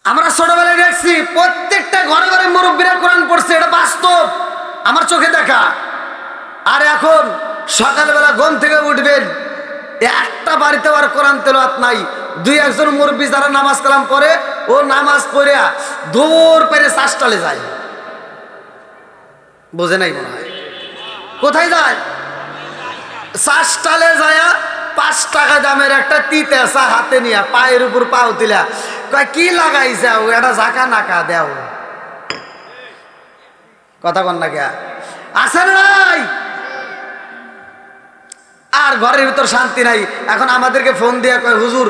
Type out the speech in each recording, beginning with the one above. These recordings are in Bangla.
আমরা ছোটবেলায় দেখছি প্রত্যেকটা ঘরে ঘরে মুরব্বীরা কোরআন পড়ছে, এটা বাস্তব, আমার চোখে দেখা। আর এখন সকালবেলা ঘুম থেকে উঠবেন, একটা বাড়িতে আর কোরআন তেলাওয়াত নাই। দুই একজন মুরব্বী যারা নামাজ কালাম পড়ে, ও নামাজ পড়ে দূর পেরে চাষটালে যায়। বোঝে নাই মনে হয়, কোথায় যায়? চাষটালে যায়। 5 টাকা দামের একটা তিতে চা হাতে নিয়ে পায়ের উপর পাও দিলা, কয় কি লাগাইছে এটা ঝাঁকা নাকা দেও। কথা কন না কে আছে নাই? আর ঘরের ভিতর শান্তি নাই। এখন আমাদেরকে ফোন দিয়ে কয়, হুজুর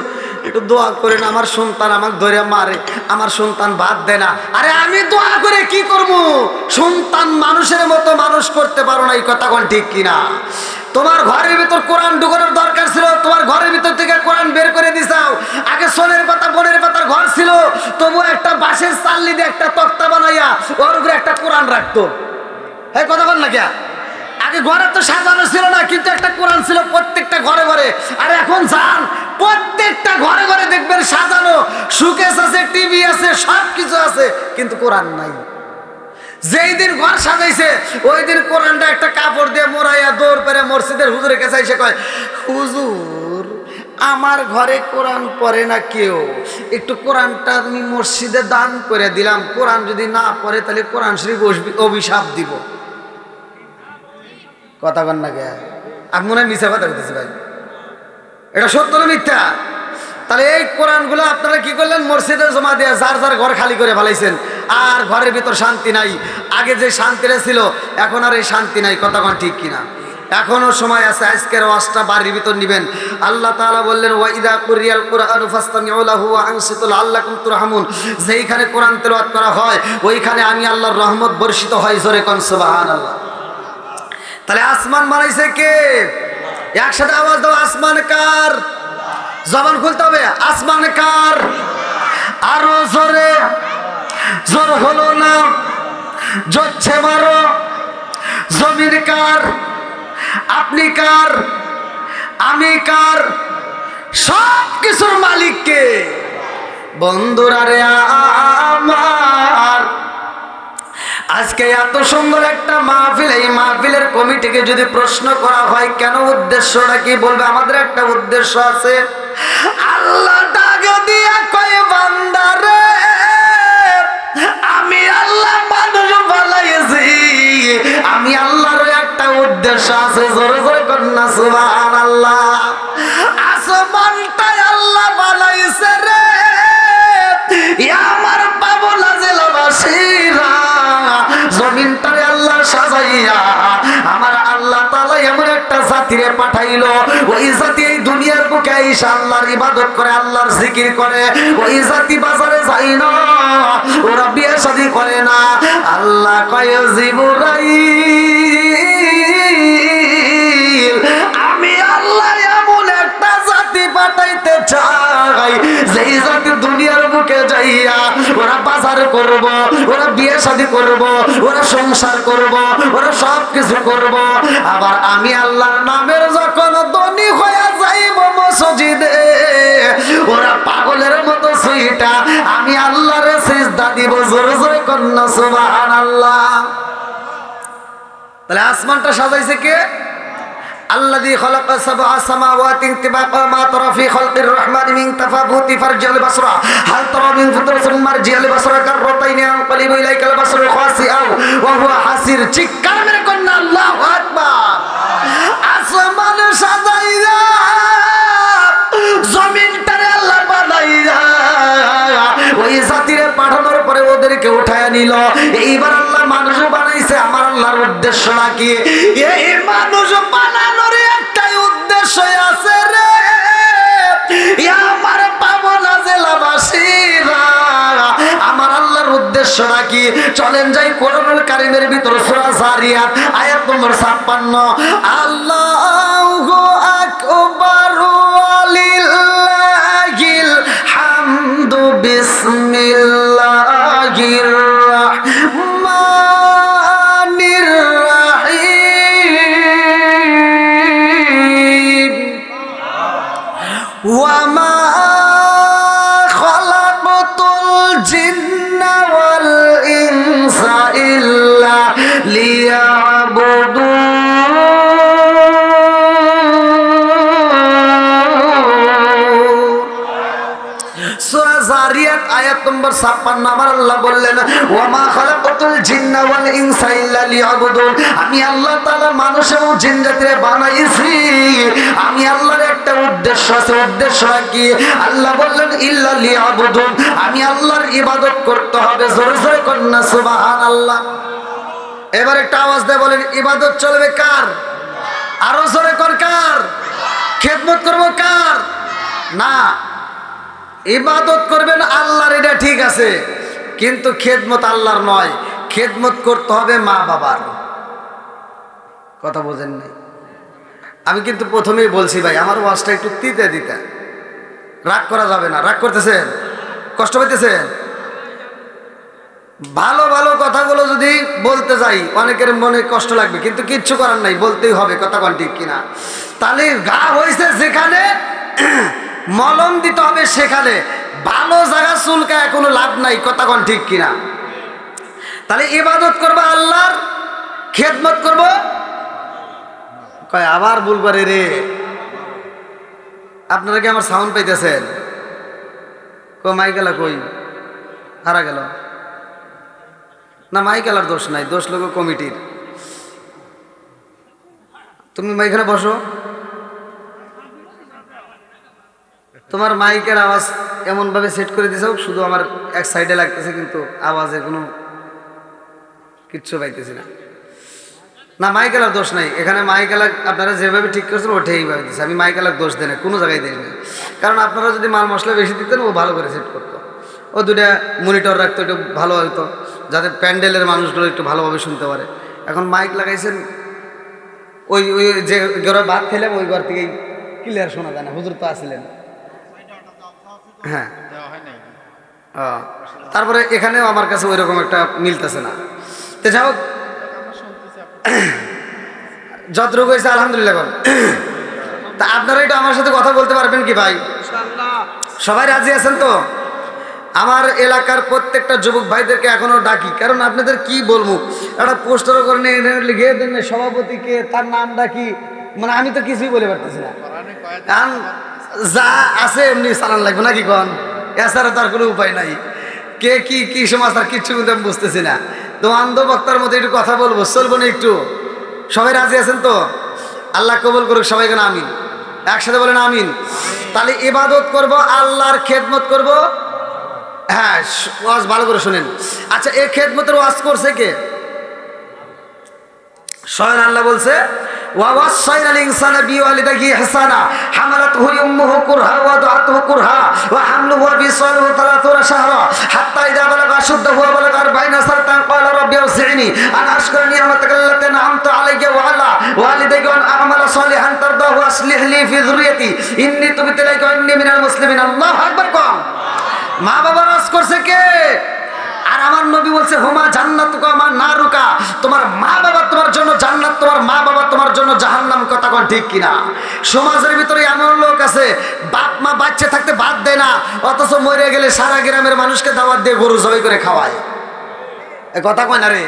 একটু দোয়া করেন, আমার সন্তান আমাকে ধরে মারে, আমার সন্তান ভাত দেয় না। আরে আমি দোয়া করে কি করব? সন্তান মানুষের মতো মানুষ করতে পারো না, এই কথা কোন ঠিক কিনা? তোমার ঘরের ভিতর কোরআন ঢুকানোর দরকার ছিল, তোমার ঘরের ভিতর থেকে কোরআন বের করে দিছাও। আগে সোনের পাতা বনের পাতার ঘর ছিল, তবু একটা বাঁশের চাল্লি দিয়ে একটা তক্তা বানাইয়া ওর উপরে একটা কোরআন রাখতো। হ্যাঁ, কথা বল না কে? আগে ঘরে তো সাজানো ছিল না, কিন্তু একটা কোরআন ছিল প্রত্যেকটা ঘরে ঘরে। আর এখন যান প্রত্যেকটা ঘরে ঘরে দেখবেন সাজানো, সুকেস আছে, টিভি আছে, সব কিছু আছে, কিন্তু কোরআন নাই। যেই দিন ঘর সাজাইছে ওই দিন কোরআনটা একটা কাপড় দিয়ে মোড়াইয়া দৌড় পেরে মসজিদের হুজুরের কাছে এসে কয়, হুজুর আমার ঘরে কোরআন পড়ে না কেউ, একটু কোরআনটা আমি মসজিদে দান করে দিলাম, কোরআন যদি না পড়ে তাহলে কোরআন শরীফ অভিশাপ দিব। কথা কন না কে? আমি মনে হয় মিথ্যা কথা বলতেছি ভাই, এটা সত্য না মিথ্যা? তাহলে এই কোরআনগুলো আপনারা কি করলেন? মসজিদে জমা দিয়ে যার যার ঘর খালি করে ফেলাইছেন, আর ঘরের ভিতর শান্তি নাই। আগে যে শান্তিটা ছিল এখন আর এই শান্তি নাই। কথা কোন ঠিক কিনা? এখনো সময় আছে, আজকের ওয়াজটা বাড়ির ভিতর নিবেন। আল্লাহ তাআলা বললেন, ওয়া ইযা কুরিয়াল কুরআনু ফাসতামিউ লাহু ওয়া আনসিতু লাআল্লাকুম তুরহামুন। যেইখানে কোরআন তেলাওয়াত করা হয় ওইখানে আমি আল্লাহর রহমত বর্ষিত হয়। জোরে কোন সুবহানাল্লাহ। তাহলে আসমান বানাইছে কে? একসাথে আওয়াজ দাও, আসমান কার? জবান খুলতে হবে, আসমান কার? আরো জোরে, জোর হলো না, জোরছে মারো। জমিন কার? আপনি কার? আমি কার? সব কিছুর মালিক কে? বন্ধুরা রে আমার, আজকে এত সুন্দর একটা মাহফিল, এই মাহফিলের কমিটিকে যদি প্রশ্ন করা হয় কেন, উদ্দেশ্যটা কি বলবে? আমাদের একটা উদ্দেশ্য আছে। আল্লাহ ডাকে দিয়া কয়, বান্দারে আমি আল্লাহ মানুষ বানাইছি, আমি আল্লাহর একটা উদ্দেশ্য আছে। জোরে জোরে কন্যা সুবহানাল্লাহ। আসমানটাই আল্লাহ বানাইছে রে আমার পাবনা জেলাবাসীরা, জমিনটারে আল্লাহ সাজাইয়া আমার আল্লাহ তাআলা এমন একটা জাতিরে পাঠাইলো, ওই জাতি এই দুনিয়ার বুকে আইসা আল্লাহর ইবাদত করে, আল্লাহর জিকির করে। ওই জাতি বাজারে যায় না, ওরা বিয়ে শাদী করে না। আল্লাহ কয়, জিবরাইল আমি আল্লাহ এমন একটা জাতি পাঠাইতে চাই, যেই জাতি দুনিয়ার বুকে যাইয়া ওরা বাজার করব, ওরা বিয়ে শাদী করব, ওরা সংসার করব, ওরা সব কিছু করব। আবার আমি আল্লাহর নামের যখন ধনী হয়ে যাইব মসজিদে, ওরা পাগলের মতো সুইটা আমি আল্লাহর সিজদা দিব। জোরে জোরে কন্যা সুবহানাল্লাহ। তাহলে আসমানটা সাজাইছে কে? الذي خلق 7 سماوات طباقا ما ترى في خلق الرحمن من تفاوت فارجع البصر هل ترى من فطر ثم ارجع البصر كرتين ينقلب اليك البصر خاسئا وهو حسير। চিৎকার মেরে কন্যা আল্লাহু আকবার। আসমান সাজাইয়া জমিনটারে আল্লাহ বানাইয়া ওই জাতিরে পাঠানোর পরে ওদেরকে উঠায় নিল। এইবার আল্লাহ মানুষ বানাইছে। আমার আল্লাহর উদ্দেশ্য নাকি? এই মানুষ বানানোর একটাই উদ্দেশ্য আছে রে আমার পাবনা জেলাবাসীরা। আমার আল্লাহর উদ্দেশ্য নাকি? চলেন যাই কোরআনুল কারীমের ভিতর সূরা যারিয়াত আয়াত নম্বর 56। আল্লাহু আকবার ওয়ালিল্লাহিল হামদু বিসমিল্লাহির রাহমানির রাহিম ওয়া মা খালাকতুল জিন্না ওয়াল ইনসা ইল্লা লিয়াবুদুন। সূরা জারিয়াত আয়াত নম্বর 56 আমার আল্লাহ বললেন, ওয়া মা খালাকাতুল জিন্না ওয়াল ইনসা ইল্লা লিয়াবুদুন। আমি আল্লাহ তাআলা মানুষ এবং জিন জাতিরে বানাইছি, আমি আল্লাহর একটা উদ্দেশ্য আছে। উদ্দেশ্য কি? আল্লাহ বললেন ইল্লা লিয়াবুদুন, আমি আল্লাহর ইবাদত করতে হবে। জোরে জোরে করেন না সুবহানাল্লাহ। এবার একটা আওয়াজ দিয়ে বলেন, ইবাদত চলবে কার? আরো জোরে কর, কার? খেদমত করব কার? না, ইবাদত করবেন আল্লাহর, এটা ঠিক আছে, কিন্তু খেদমত আল্লাহর নয়, খেদমত করতে হবে মা বাবার। কথা বোঝেন নাই? আমি কিন্তু প্রথমেই বলছি ভাই, আমার ওয়াজটা একটু তিতে দিতে, রাগ করা যাবে না। রাগ করতেছেন? কষ্ট পাইতেছেন? ভালো ভালো কথাগুলো যদি বলতে যাই অনেকের মনে কষ্ট লাগবে, কিন্তু কিচ্ছু করার নাই, বলতেই হবে। কথা কোন ঠিক কিনা? তাহলে গা হয়েছে যেখানে মলম দিতে হবে সেখানে, ভালো জায়গা চুলকায় কোনো লাভ নাই। কথা কোন ঠিক কিনা? তাহলে ইবাদত করবো আল্লাহর, খেদমত করব কয় আবার ভুল করে রে। আপনারা কি আমার সাউন্ড পাইতেছেন? মাইকেলা কই হারা গেল না? মাইকেলার দোষ নাই, দোষ লোক কমিটির। তুমি মাইখানে বসো, তোমার মাইকের আওয়াজ এমন ভাবে সেট করে দিয়েছে, শুধু আমার এক সাইডে লাগতেছে, কিন্তু আওয়াজে কোনো কিচ্ছু পাইতেছি না। না, মাইকেলার দোষ নাই এখানে। মাইকেলা আপনারা যেভাবে ঠিক করছেন ওঠেইভাবে দিচ্ছে, আমি মাইকেলার দোষ দিই না, কোনো জায়গায় দিই না। কারণ আপনারা যদি মাল মশলা বেশি দিতেন, ও ভালো করে সেট করতো, ও দুটা মনিটর রাখতো, একটু ভালো হতো, যাতে প্যান্ডেলের মানুষগুলো একটু ভালোভাবে শুনতে পারে। এখন মাইক লাগাইছেন, ওই ওই যে ঘরে ভাত খেলাম ওই ঘর থেকেই ক্লিয়ার শোনা যায় না। হুজুর তো আসছিলেন, হ্যাঁ। তারপরে এখানেও আমার কাছে ওই রকম একটা মিলতেছে না। তো যাই হোক, যতটুকু হয়েছে আলহামদুলিল্লাহ। তা আপনারা একটু আমার সাথে কথা বলতে পারবেন কি ভাই? সবাই রাজি আছেন তো? আমার এলাকার প্রত্যেকটা যুবক ভাইদেরকে এখনো ডাকি, কারণ আপনাদের কি বলবো, একটা পোস্টার করে লিখে দেন সভাপতিকে, তার নাম ডাকি, মানে আমি তো কিছুই বলে পারতেছি না। কারণ যা আছে এমনি চালান লাগবে নাকি কন, এছাড়া তার কোনো উপায় নাই। কে কি কি সমাচার কিচ্ছু কিন্তু আমি বুঝতেছি না। তো অন্ধ বক্তার মতো একটু কথা বলবো, চলবো না একটু? সবাই রাজি আছেন তো? আল্লাহ কবুল করুক সবাইকে, না আমিন। একসাথে বলেন আমিন। তাহলে ইবাদত করব আল্লাহর, খেদমত করব। হ্যাঁ, ওয়াজ ভালো করে শুনেন। আচ্ছা, এই খেদমতের ওয়াজ করছে কে? স্বয়ং আল্লাহ বলছে, ووصينا الإنسان بوالديه إحسانا حملته أمه كرها ووضعته كرها وحمله وفصاله 30 شهرا حتى إذا بلغ أشده وبلغ 40 سنة قال رب أوزعني أن أشكر نعمتك التي أنعمت علي وعلى والدي وأن أعمل صالحا ترضاه وأصلح لي في ذريتي إني تبت إليك وإني من المسلمين। الله أكبر। কম মা বাবা রাজ করছে কে? আর আমার নবী বলছে, হুমা জান্নাতুকা মা নারুকা, তোমার মা বাবা তোমার জন্য জান্নাত, তোমার মা বাবা তোমার জন্য জাহান্নাম। কথা কোন ঠিক কিনা? সমাজের ভিতরে এমন লোক আছে, বাপ মা বাচ্চা থাকতে বাদ দেয় না, অথচ মরে গেলে সারা গ্রামের মানুষকে দাওয়াত দিয়ে গরু জবাই করে খাওয়ায়। এ কথা কয় না রে?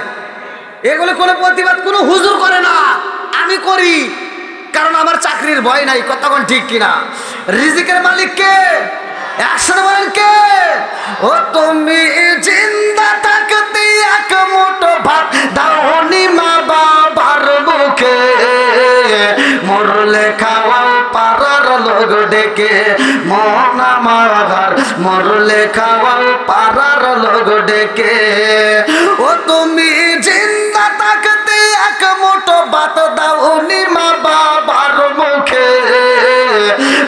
এগুলো কোনো প্রতিবাদ কোনো হুজুর করে না, আমি করি, কারণ আমার চাকরির ভয় নাই। কথা কোন ঠিক কিনা? রিজিকের মালিক কে? একসাথে বলেন কে? ও তুমি জিন্দা থাকতে এক মুঠো ভাত দাওনি মা বাবার মুখে, মরলে খাওয়াও পাড়ার লোক ডেকে, মন আমার ঘর মরলে খাওয়াও পাড়ার লোক ডেকে। ও তুমি জিন্দা থাকতে এক মুঠো ভাত দাওনি মা বাবার মুখে,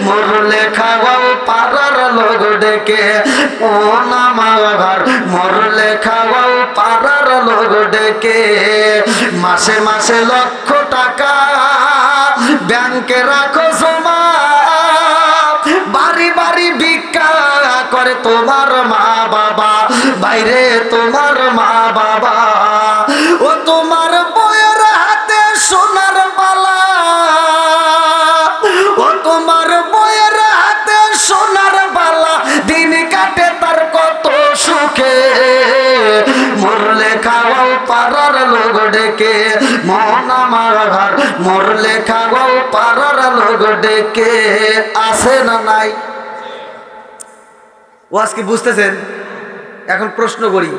মরলে খাওয়াও পাড়ার লোক ডেকে, ও আমার ঘর মরলে খাওয়াও পাড়ার লোক ডেকে। মাসে মাসে লক্ষ টাকা ব্যাংকে রাখো জমা, বাড়ি বাড়ি ভিক্ষা করে তোমার মা বাবা, বাইরে তোমার মা বাবা। ও তোমার বউয়ের হাতে সোনার বালা, ও তোমার বউয়ের হাতে সোনার বালা, দিন কাটে তার কত সুখে। পাড়ার লোক ডেকে, মন আমার ঘর মরলে খাবো পাড়ার লোক ডেকে। আছে না নাই? ওয়াজ কি বুঝতেছেন? এখন প্রশ্ন করি,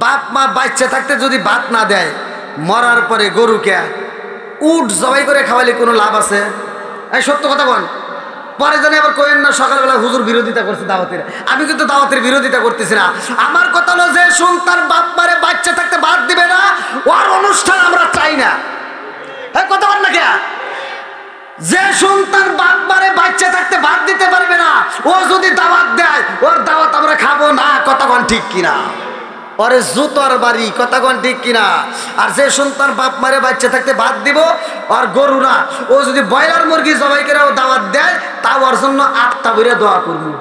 বাপ মা বাচ্চা থাকতে যদি ভাত না দেয়, মরার পরে গরুকে উট জবাই করে খাওয়ালে কোনো লাভ আছে? এই সত্য কথা বল। পরে জানি আবার কইেন না সকালবেলা হুজুর বিরোধিতা করছে দাওয়াতের। আমি কিন্তু দাওয়াতের বিরোধিতা করতেছি না। আমার কথা হলো যে সন্তান বাপ মারে বাচ্চা থাকতে ভাত দিবে না, ওর অনুষ্ঠান আমরা চাই না। এই কথা বল না কে? যে সন্তান বাপ মারে বাচ্চা থাকতে ভাত দিতে পারবে না, ও যদি দাওয়াত দেয়, ওর দাওয়াত আমরা খাবো না। কথা বল ঠিক কিনা? ওরে জুতোর বাড়ি। কথা কোন ঠিক কিনা? আর যে সন্তান বাপ মারে বাচ্চা থাকতে ভাত দিব, আর গরু না, ও যদি ব্রয়লার মুরগি জবাই করে ও দাওয়াত দেয়, তাও ওর জন্য আটটা বইরে দোয়া করবো।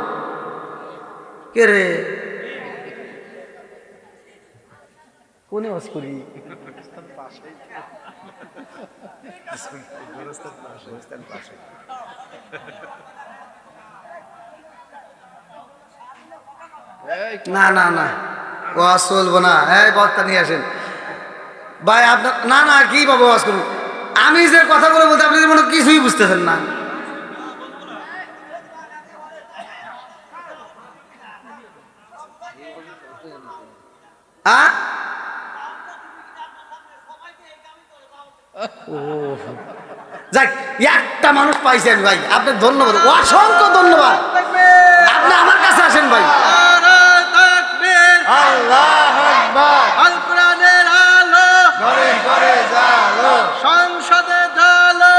কে রে কোনে ওয়াজ করি? না না না, ওয়াজ চলবো না। এই বক্তা নিয়ে আসেন ভাই। আপনার না না কি বাবা ওয়াজ করুন? আমি যে কথাগুলো বলতে আপনি মনে কিছুই বুঝতেছেন না। যাক, একটা মানুষ পাইছেন ভাই, আপনার ধন্যবাদ, অসংখ্য ধন্যবাদ। আপনি আমার কাছে আসেন ভাই। আল্লাহু আকবার। আল কোরআনের আলো ঘরে ঘরে জালো, সংসদে জালো,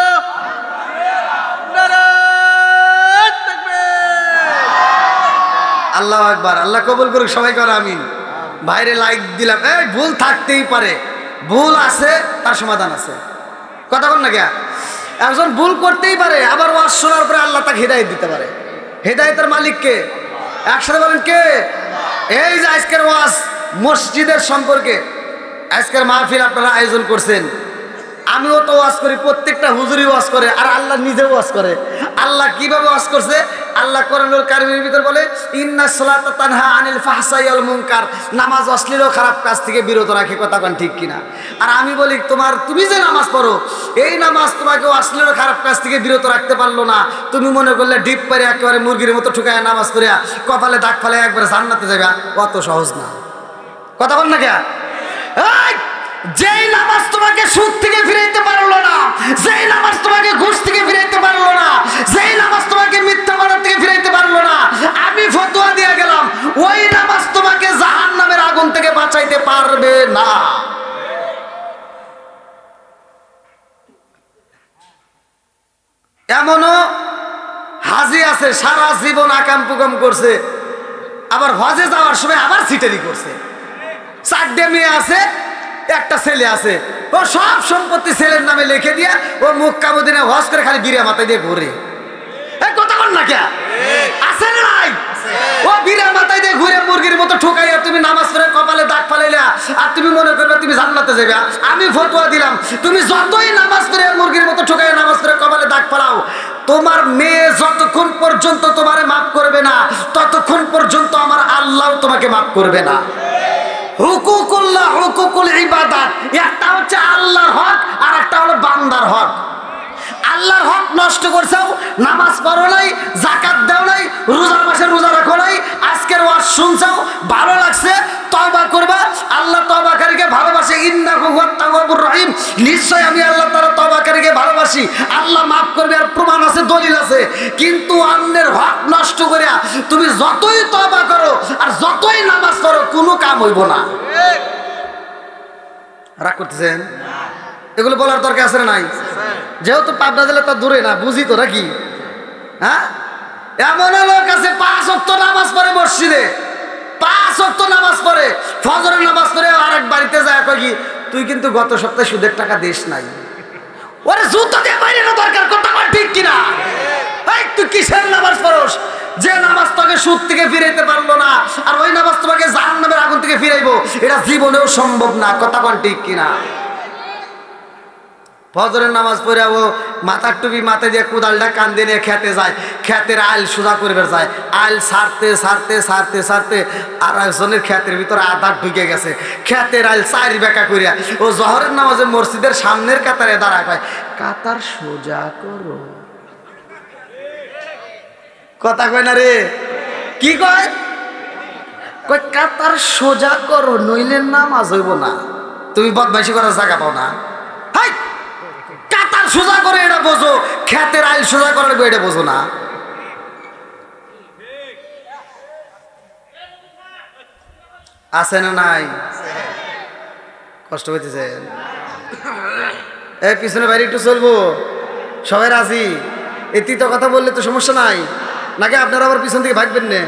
নারায়ে তাকবীর। আল্লাহু আকবার। আল্লাহ কবুল করুক সবাই করে আমিন। বাইরে লাইক দিলাম। এই ভুল থাকতেই পারে, ভুল আছে তার সমাধান আছে। কথা বল না কে? একজন ভুল করতেই পারে, আবার ওয়াজ শোনার পরে আল্লাহ তাকে হেদায়েত দিতে পারে। হেদায়েতের মালিক কে? একসাথে বলেন কে? এই যে আজকের ওয়াজ মসজিদের সম্পর্কে, আজকের মাহফিল আপনারা আয়োজন করছেন, আমিও তো ওয়াজ করি, প্রত্যেকটা হুজুরি ওয়াজ করে, আর আল্লাহ নিজেও ওয়াজ করে। আল্লাহ কিভাবে ওয়াজ করছে? আল্লাহ কোরআনুল কারীমের ভিতর বলে, ইন্নাস সালাতা তানহা আনিল ফাহশাই ওয়াল মুনকার, নামাজ অশ্লীল ও খারাপ কাজ থেকে বিরত রাখে। কথা কোন ঠিক কিনা? আর আমি বলি, তুমি যে নামাজ পড়ো, এই নামাজ তোমাকে অশ্লীল ও খারাপ কাজ থেকে বিরত রাখতে পারলো না। তুমি মনে করলে ডিপ পারে একেবারে মুরগির মতো ঠুকায় নামাজ পড়িয়া কপালে দাগ ফেলে একবারে জান্নাতে যাবে। অত সহজ না। কথা বল না কে? যেই নামাজ তোমাকে সুদ থেকে ফিরাইতে পারলো না, যেই নামাজ তোমাকে ঘুষ থেকে ফিরাইতে পারলো না, যেই নামাজ তোমাকে মিথ্যাবাদ থেকে ফিরাইতে পারলো না, আমি ফতোয়া দিয়ে গেলাম, ওই নামাজ তোমাকে জাহান্নামের আগুন থেকে বাঁচাইতে পারবে না। এমনও হাজি আছে সারা জীবন আকাম পুকাম করছে, আবার হজে যাওয়ার সময় আবার সিটারি করছে। 4টে মেয়ে আছে, একটা ছেলে আছে, ও সব সম্পত্তি ছেলের নামে লিখে দিয়ে ও মক্কা মদিনা হজ করে খালি বিড়া মাথায় দিয়ে ঘুরে। কথা বল না কে? আছে না নাই? ও বিড়া মাথায় দিয়ে ঘুরে মুরগির মতো ঠোকাইয়া তুমি নামাজ পড়ে কপালে দাগ ফালাইলা, আর তুমি মনে করবে তুমি জান্নাতে যাবে। আমি ফতোয়া দিলাম, তুমি যতই নামাজ পড়ে মুরগির মতো ঠোকাইয়া নামাজ পড়ে কপালে দাগ ফালাও, তোমার মেয়ে যতক্ষণ পর্যন্ত তোমারে মাফ করবে না, ততক্ষণ পর্যন্ত আমার আল্লাহ তোমাকে মাফ করবে না। হুকুকুল্লাহ, হুকুকুল ইবাদাত, একটা হচ্ছে আল্লাহর হক আর একটা হলো বান্দার হক। আল্লাহর হক নষ্ট করছো, নামাজ পড়ো নাই, যাকাত দাও নাই, রোজার মাসে রোজা রাখো নাই, আজকের ওয়াজ শুনছো, ভালো লাগছে, তওবা করবা। আল্লাহ তওবাকারীকে ভালোবাসে, ইন্নাহু হুয়াত তাওয়াবুর রহিম, নিশ্চয় আমি আল্লাহ তাআলা তওবাকারীকে ভালোবাসি। আল্লাহ মাফ করবে, আর প্রমাণ আছে, দলিল আছে। কিন্তু অন্যের হক নষ্ট করে তুমি যতই তওবা করো আর যতই নামাজ পড়ো, কোনো কাম হইব না। রাগ করতেছেন? এগুলো বলার দরকার আছে না নাই? যেহেতু পাবনা জেলা তো দূরে না, বুঝি তো নাকি? হ্যাঁ, এমন লোক আছে 5 ওয়াক্ত নামাজ পড়ে মসজিদে, 5 ওয়াক্ত নামাজ পড়ে, ফজরের নামাজ পড়ে আরেক বাড়িতে যায় কই কি, তুই কিন্তু গত সপ্তাহে সুদের টাকা দিস নাই। ওরে জুতো দিয়ে বাইরে না দরকার। কথা কর ঠিক কিনা? এই তুই কিসের নামাজ পড়স যে নামাজ তোকে সুদ থেকে ফিরাইতে পারলো না, আর ওই নামাজ তোমাকে জাহান্নামের আগুন থেকে ফিরাইবো? এটা জীবনেও সম্ভব না। কথা কর ঠিক কিনা? ফজরের নামাজ পড়ে ও মাথার টুপি মাথায় দিয়ে কোদালটা কান দিয়ে নিয়ে খেতে যায়, খেতের আইল সোজা করবে যায়, আইল সারতে সারতে সারতে সারতে আর একজনের খেতের ভিতরে আধা ঢুকে গেছে, খেতের আইল 4 বেঁকা করিয়া ও জহরের নামাজে মসজিদের সামনের কাতারে দাঁড়ায়, কয় কাতার সোজা করো। কথা কয় না রে, কি কয়? কয় কাতার সোজা করো, নইলে নামাজ হইব না। তুমি বদমাইশি করার জায়গা পাও না। হাই, কাতার সোজা করে এটা বোঝো, খেতের আইল সোজা করার এটা বোঝো না। আছে না নাই? কষ্ট হইতেছে। এই পিছনে বাইরে একটু চলবো, সবাই রাজি? এটি তো কথা বললে তো সমস্যা নাই, নাকি আপনারা আবার পিছন থেকে ভাগবেন না?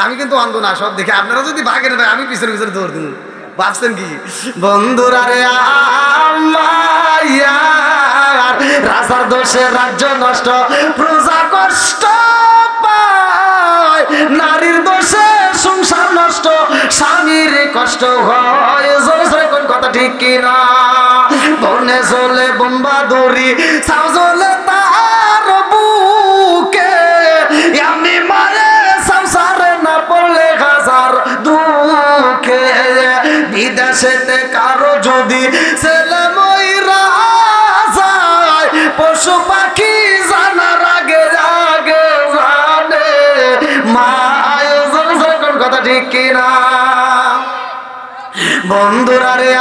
আমি কিন্তু অন্ধ না, সব দেখে। আপনারা যদি ভাগেন ভাই, আমি পিছনে পিছনে দৌড় দিন। ভাবছেন কি বন্ধুরা রে, রাজার দোষে রাজ্য নষ্ট, প্রজা কষ্ট পায়, নারীর দোষে সংসার নষ্ট, স্বামীর কষ্ট হয়। কোন কথা ঠিক কিনা? বনে চলে বোম্বা দড়ি, সাউ চলে তার বুকে, আমি মারে সংসারে না পড়লে হাজার দুঃখে। বিদেশেতে কারো যদি ছেলে মইরা যায়, পশু পাখি জানার আগে আগে জানে মায়। কোন কথা ঠিক কিনা? বন্ধুরা রে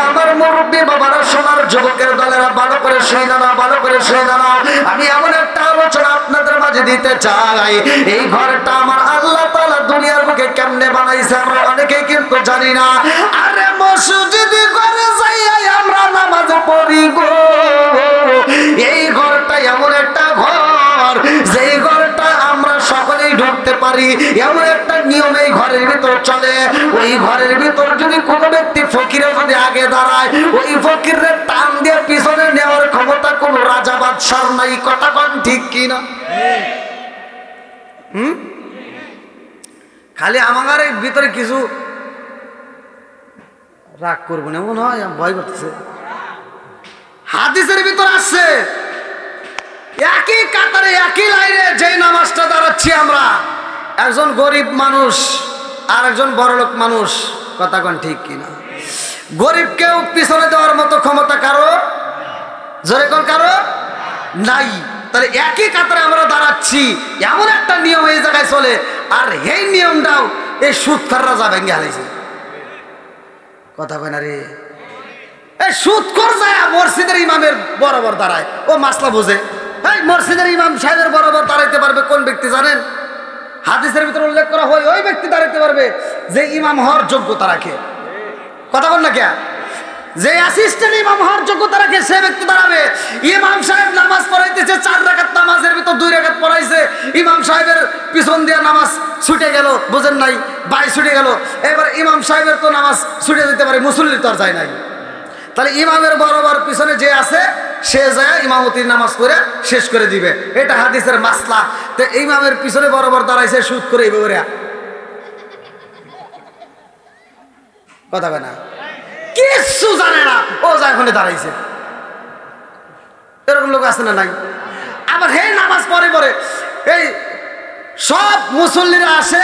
আমার মুরব্বী বাবারা, সোনার যুবকের দলেরা, ভালো করে শুনে না, ভালো করে শুনে না। আমি এমন একটা আলোচনা আপনাদের মাঝে দিতে চাই। এই ঘরটা আমার আল্লাহ তাআলা দুনিয়ার বুকে কেমনে বানাইছে আমরা অনেকেই কিন্তু জানি না। আরে মসজিদ ঘরে যাইয়া আমরা নামাজ পড়ি গো, এই ঘরটা এমন একটা ঘর, যেই ঘরটা আমরা সকলেই ঢুকতে পারি, এমন একটা নিয়ম এই ঘরের ভিতর চলে। ওই ঘরের ভিতর যদি কোনো ব্যক্তি ফকিরে যদি আগে দাঁড়ায়, ওই ফকিরের টান দিয়ে পিছনে নেওয়ার ক্ষমতা কোন রাজা বাদশার নাই। কথা কোন ঠিক কিনা? খালি আমার ভিতরে কিছু রাগ করবো না মনে হয়, ভয় করতেছে। হাদিসের ভিতর আসছে, একই কাতারে একই লাইনে যেই নামাজটা দাঁড়াচ্ছি আমরা, একজন গরিব মানুষ আর একজন বড়লোক মানুষ। কথা কোন ঠিক কিনা? গরিবকেও পিছনে দেওয়ার মতো ক্ষমতা কারো, জোরে কোন কারো নাই। তাহলে একই কাতারে আমরা দাঁড়াচ্ছি, এমন একটা নিয়ম এই জায়গায় চলে, আর এই নিয়মটাও এই সুদখোররা যা ভেঙে হারাইছে। কথা কয় না রে, এই সুদখোর যায় মসজিদের ইমামের বরাবর দাঁড়ায়, ও মাসলা বোঝে। এই মসজিদের ইমাম সাহেবের বরাবর দাঁড়াইতে পারবে কোন ব্যক্তি জানেন? হাদিসের ভিতরে উল্লেখ করা হয় ওই ব্যক্তি দাঁড়াইতে পারবে যে ইমাম হওয়ার যোগ্যতা রাখে। কথা বল না কে? যে অ্যাসিস্ট্যান্ট ইমাম হওয়ার যোগ্যতা রাখে সে ব্যক্তি দাঁড়াবে। ইমাম সাহেব নামাজ পড়াইতেছে, 4 রাকাত নামাজের ভিতর 2 রাকাত পড়াইছে, ইমাম সাহেবের পিছন দিয়ে নামাজ ছুটে গেল, বুঝেন নাই, বাই ছুটে গেল। এবার ইমাম সাহেবের তো নামাজ ছুটে যেতে পারে, মুসল্লি তো আর যায় নাই। তাহলে ইমামের বরাবর পিছনে যে আছে সে যায় ইমামতির নামাজ পড়ে শেষ করে দিবে, এটা হাদিসের মাসলা। তো ইমামের পিছনে বরাবর দাঁড়াইছে সুদ করে এইভাবে, কথা কয় না, কিচ্ছু জানে না, ও যা ওখানে দাঁড়াইছে। এরকম লোক আছে না নাই? আবার হে নামাজ পড়ে পড়ে এই সব মুসল্লিরা আসে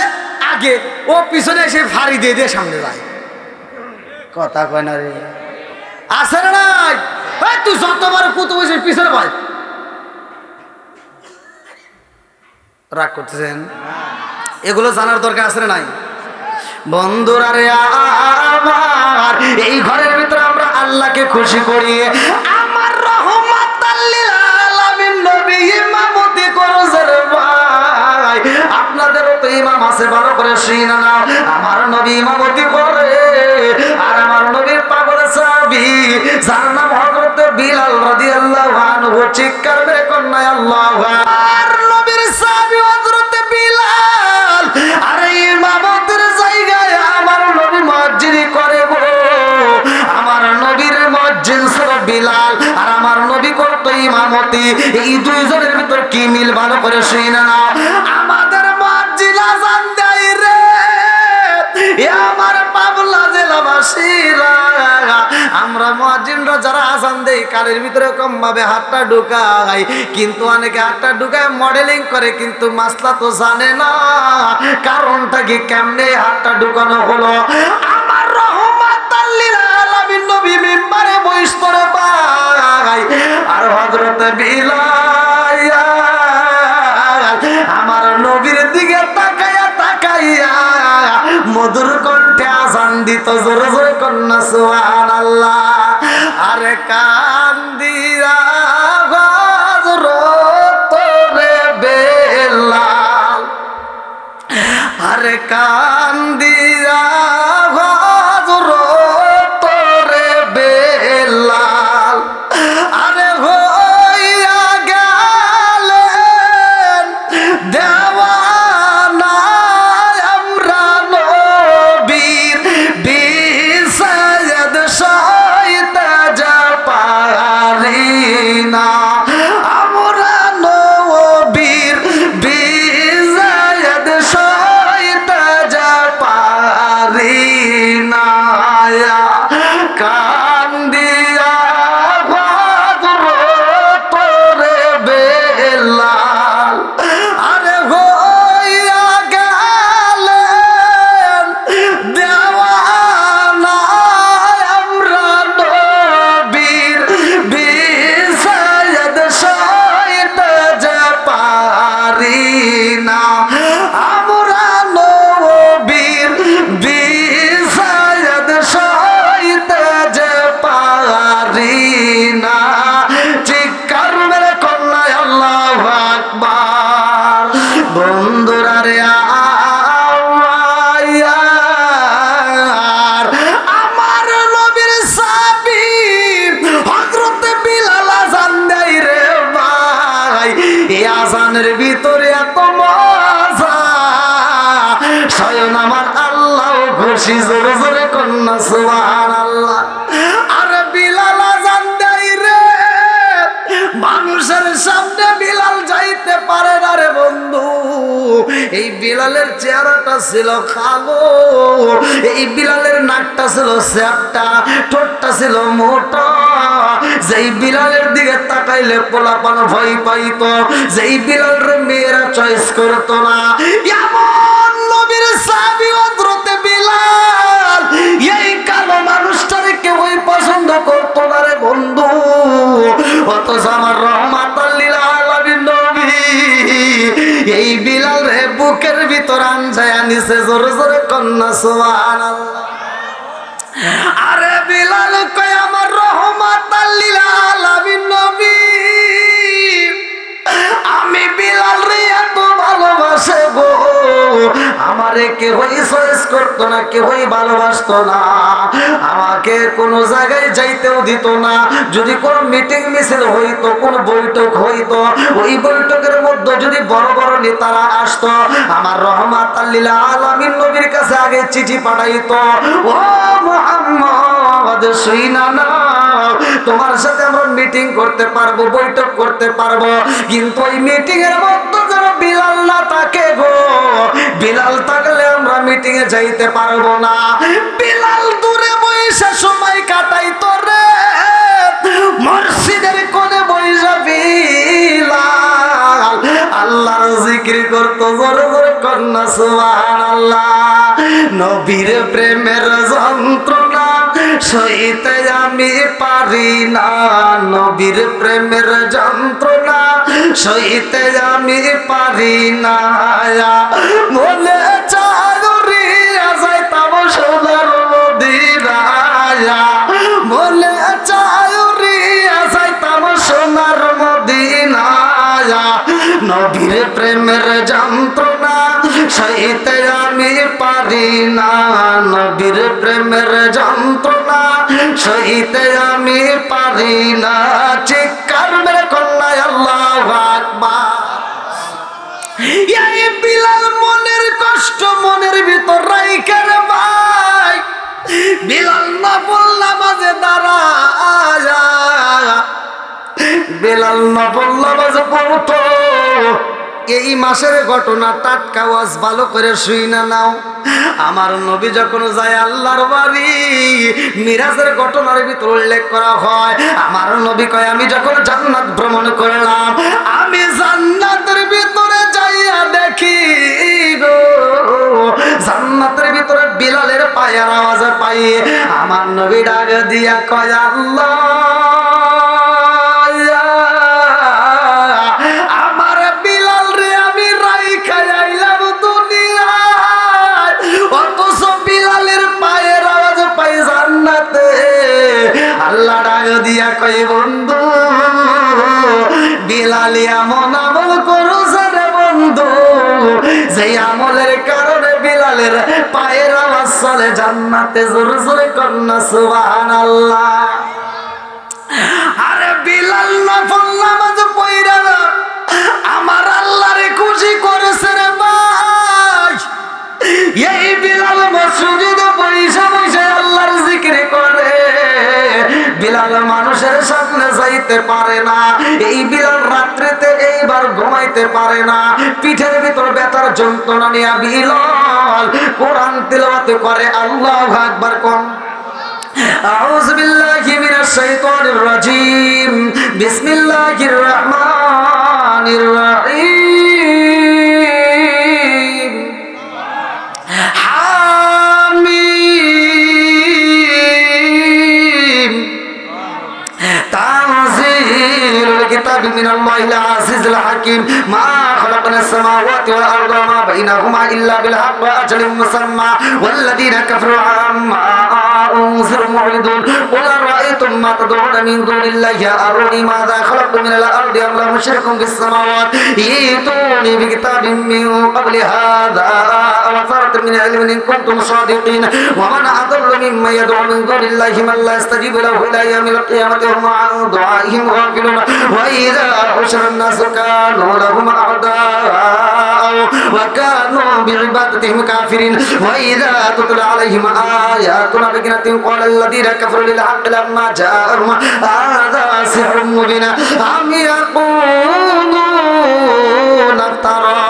আগে, ও পিছনে এসে ফাড়ি দিয়ে দিয়ে সামনে যায়। কথা কয় না রে, আছে না নাই? তুই যতবার কুতু বসে পিছনে ভাই রাগ করতেছেন, এগুলো জানার দরকার আছে না নাই? বন্ধুরা রে আমার, এই ঘরের ভিতরে আমরা আল্লাহকে খুশি করি। আমার রহমাতাল লিল আলামিন নবী ইমামতি করছে রে ভাই। আপনাদেরও তো ইমাম আছে, ভালো করে শুনে নাও। আমার নবী ইমামতি করে, আর আমার নবীর পাগল সাহাবী যার নাম হযরত বিলাল রাদিয়াল্লাহু আনহু, চিৎকার করে কন্যা আল্লাহু আকবার। নবীর সাহাবী হযরত বিলাল, আর ইমামতের জায়গায় আমার নবী মুয়াজ্জিনি করে গো। আমার নবীর মুয়াজ্জিন ছিল বিলাল, আর আমার নবী করত ইমামতি। এই দুইজনের ভিতর কি মিল, ভালো করে শুনে নাও। আমাদের মুয়াজ্জিন আযান দেয় রে, আমার পাবলা জেলাবাসীরা, কানের ভিতরে কম ভাবে হাতটা ঢুকায়, কিন্তু অনেকে হাতটা ঢুকায় মডেলিং করে, কিন্তু মাসলা তো জানে না কারণটা কি, কেমনে হাতটা ঢুকানো হলো। আমার রহমাতাল লিল আলামিন নবী মিম্বারে বইস্তরে পায়, আর হযরত বিলাল আমার নবীর দিকে তাকাইয়া তাকাইয়া মধুর কণ্ঠে আযান দিত, জোরে জোরে কন্যা সুবহানাল্লাহ। আরে কান্দিয়া হযরত রে বেলাল, আরে কান্দিয়া হযরত রে বেলাল, আরে হইয়া গেলেন দেওয়ানা আমরা নবীর বিষাদ সইতে যা পারি না, আমরা নবীর বিষাদ সইতে যা পারি না। কান্দিয়া হযরত রে বেলাল, আরে হইয়া গেলেন দেওয়ানা আমরা নবীর বিষাদ সইতে যা পারি না, আমরা নবীর বিষাদ সইতে যে পারি না। চিৎকার মেরে কন্যা আল্লাহু আকবার। বন্ধুরা রে আমার নবীর সাহাবী হযরত বিলাল আযান দেয় রে ভাই, এই আযানের ভিতরে এত মজা, স্বয়ং আমার আল্লাহ খুশি, জোরে জোরে কন্যা সুবহানাল্লাহ। আরে বিলাল আযান দেয় রে, মানুষের সামনে বিলাল যাইতে পারে না রে বন্ধু। এই বিলালের চেহারাটা ছিল কালো, এই বিলালের নাকটা ছিল চ্যাপ্টা, ঠোঁটটা ছিল মোটা। যেই বিলালের দিকে তাকাইলে পোলাপান ভয় পাইতো, যেই বিলালের মেয়েরা চয়েস করতো না, এমন নবীর সাহাবী হযরত বিলাল, এই কালো মানুষটারে কেউই পছন্দ করতো না রে বন্ধু। অথচ আমার রহমাতাল লিল আলামিন নবী এই বিলাল রে বুকের ভিতর আনজায়া নিছে, জোরে জোরে কন্যা সুবহানাল্লাহ। আরে বিলাল কয় আমার রহমাতাল লিল আলামিন নবী, আমি বিলাল রে এত ভালোবাসে গো, আমারে কেউই চয়েস করতো না, কেউই ভালোবাসতো না, আমাকে কোনো জায়গায় যাইতেও দিত না। যদি কোনো মিটিং মিছিল হইতো, কোন বৈঠক হইতো, ওই বৈঠকের মধ্যে যদি বড় বড় নেতারা আসতো, আমার রহমাতাল লিল আলামিন নবীর কাছে আগে চিঠি পাঠাইতো, ও মুহাম্মদ শুইনা নাও, তোমার সাথে আমরা মিটিং করতে পারবো, বৈঠক করতে পারবো, কিন্তু ওই মিটিং এর মধ্যে যেন বিলাল না থাকে গো, বিলাল থাকলে আমরা মিটিং এ যাইতে পারবো না। বিলাল দূরে বসে সময় কাটাইতো রে, মসজিদের কোণে বসে বিলাল আল্লাহর জিকির করতো, জোরে জোরে কন্যা সুবহানাল্লাহ। নবীর প্রেমের যন্ত্রণা সইতে আমি পারি না, নবীর প্রেমের যন্ত্রণা সইতে আমি পারি না, মনে চাইয়া যাইতাম সোনার মদিনায়, মনে চাইয়া যাইতাম সোনার মদিনায়, নবীর প্রেমের যন্ত্রণা সইতে আমি পারি না, নবীর প্রেমের যন্ত্রণা সইতে আমি পারি না। চিৎকার মেরে কন্যা আল্লাহু আকবার। এই বিলাল মনের কষ্ট মনের ভিতর রাইখা রে ভাই, বিলাল নফল নামাজে দাঁড়ায়, বিলাল নফল নামাজে পড়তো, এই মাসের ঘটনা টাটকা ওয়াজ ভালো করে শুই না নাও। আমার নবী যখন যায় আল্লাহর বাড়ি, মিরাজের ঘটনার ভিতর উল্লেখ করা হয়, আমার নবী কয় আমি যখন জান্নাত ভ্রমণ করলাম, আমি জান্নাতের ভিতরে যাইয়া দেখি গো, জান্নাতের ভিতরে বিলালের পায়ের আওয়াজ পাই। আমার নবী ডাক দিয়া কয় আল্লাহ, আমার বিলাল রে আমি রাইখা আইলাম দুনিয়ায়, অথচ বিলালের পায়ের আওয়াজ পাই জান্নাতে। আল্লাহ ডাক দিয়া কয় বন্ধু, বিলাল এমন আমল করছে রে বন্ধু, যে আমলের কারণে বিলালের পায়ের আওয়াজ চলে জান্নাতে। জোরে জোরে কন্যা সুবহানাল্লাহ। আরে বিলাল নফল নামাজ পড়া আমার আল্লাহরে খুশি করেছে রে ভাই। এই বিলাল মসজিদে পয়সা পয়সা আল্লাহর জিকির করে। বিলাল মানুষের সামনে যাইতে পারে না, এই বিলাল রাত্রিতে এইবার ঘুমাইতে পারে না, পিঠের ভিতর ব্যথার যন্ত্রণা নিয়ে বিলাল কোরআন তিলাওয়াত করে। আল্লাহু আকবার কোন। আউযু বিল্লাহি মিনাশ শাইতানির রাজীম, বিসমিল্লাহির রহমানির রহিম। হামিম তানজিলুল কিতাবি মিনাল্লাহিল আজিজিল হাকীম। মা খালাকনাস সামাওয়াতি ওয়াল আরদা ওয়া মা বাইনাহুমা ইল্লা বিল হাক্কি ওয়া আজালিন মুসাম্মা ওয়াল্লাযীনা কাফারু আম্মা أنذر معرضون قل أرأيتم ما تدعون من دون الله أروني ماذا خلقوا من الأرض أم لهم شرك في السماوات ائتوني بكتاب من قبل هذا أو أثارة من علم إن كنتم صادقين ومن أضل ممن يدعو من دون الله من لا يستجيب له إلى يوم القيامة وهم عن دعائهم غافلون وإذا حشر الناس كانوا لهم أعداء وكانوا بعبادتهم كافرين وإذا تتلى عليهم آياتنا بينات قال الذين كفروا للحق لما جاءهم هذا سحر مبين أم يقولون افترى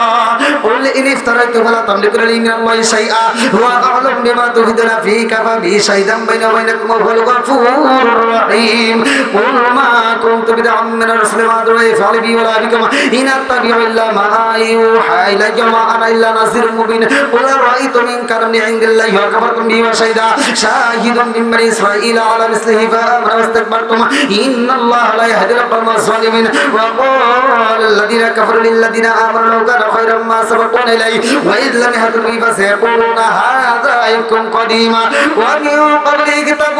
قل إن افتريته فلا تملكون لي من الله شيئا هو أعلم بما تفيدون فيه كفى به شهيدا بيني وبينكم وهو الغفور الرحيم قل ما كنت بدعا من الرسل ما أدري فعل بي ولا بكم إن أتبع إلا ما يوحى إلي وما أنا إلا نذير مبين قل أرأيتم إن كان من عند الله وكفرتم به وشهد شاهد من بني إسرائيل على مثله فآمنوا واستكبرتم إن الله لا يهدي القوم الظالمين وقال الذين كفروا للذين آمنوا لو كان خيرا ما سبقونا إليه وإذ لم يهتدوا به فسيقولون هذا إفك قديم ومن قبله كتاب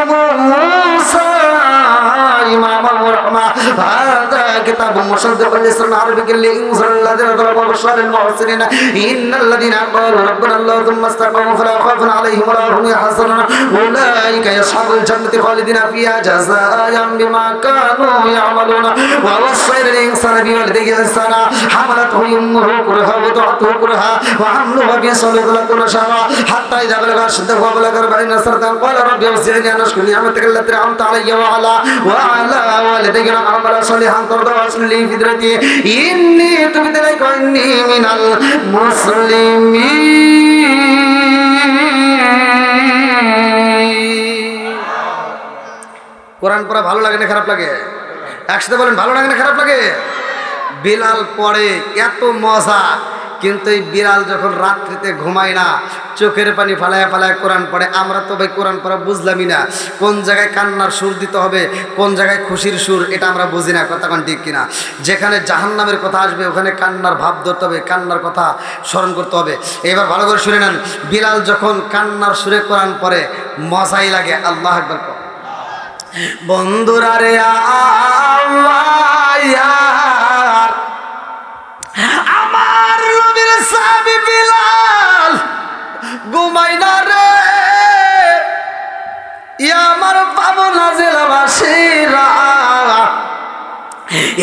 موسى إماما ورحمة هذا كتاب مصدق لسان عربي لإنزل الذين ضربوا بشار المحسنين إن الذين قالوا ربنا الله ثم استقاموا فلا خوف عليهم ولا هم يحزنون أولئك أصحاب الجنة خالدين فيها جزاء بما كانوا يعملون ووصينا الإنسان بوالديه إحسانا حملته أمه كرها ووضعته كرها وحمله وفصاله 30 شهرا حتى إذا بلغ أشده وبلغ 40 سنة قال رب أوزعني أن أشكر نعمتك التي أنعمت علي وعلى والدي وأن أعمل صالحا ترضى وأصلح لي في ذريتي إني تبت إليك وإني من المسلمين। কোরআন পড়া ভালো লাগে না খারাপ লাগে? একসাথে বলেন, ভালো লাগে না খারাপ লাগে? বিলাল পড়ে এত মজা, কিন্তু এই বিলাল যখন রাত্রিতে ঘুমায় না, চোখের পানি ফালায় ফালায় কোরআন পড়ে। আমরা তো ভাই কোরআন পড়া বুঝলামই না, কোন জায়গায় কান্নার সুর দিতে হবে, কোন জায়গায় খুশির সুর, এটা আমরা বুঝি না। কথা কোন ঠিক কিনা? যেখানে জাহান্নামের কথা আসবে ওখানে কান্নার ভাব ধরতে হবে, কান্নার কথা স্মরণ করতে হবে। এবার ভালো করে শুনে নেন, বিলাল যখন কান্নার সুরে কোরআন পড়ে মজাই লাগে। আল্লাহ আকবার। বন্ধুরা রে আমার নবীর সাহাবী বিলাল ঘুমাই না রে, আমার পাবনা জেলাবাসীরা।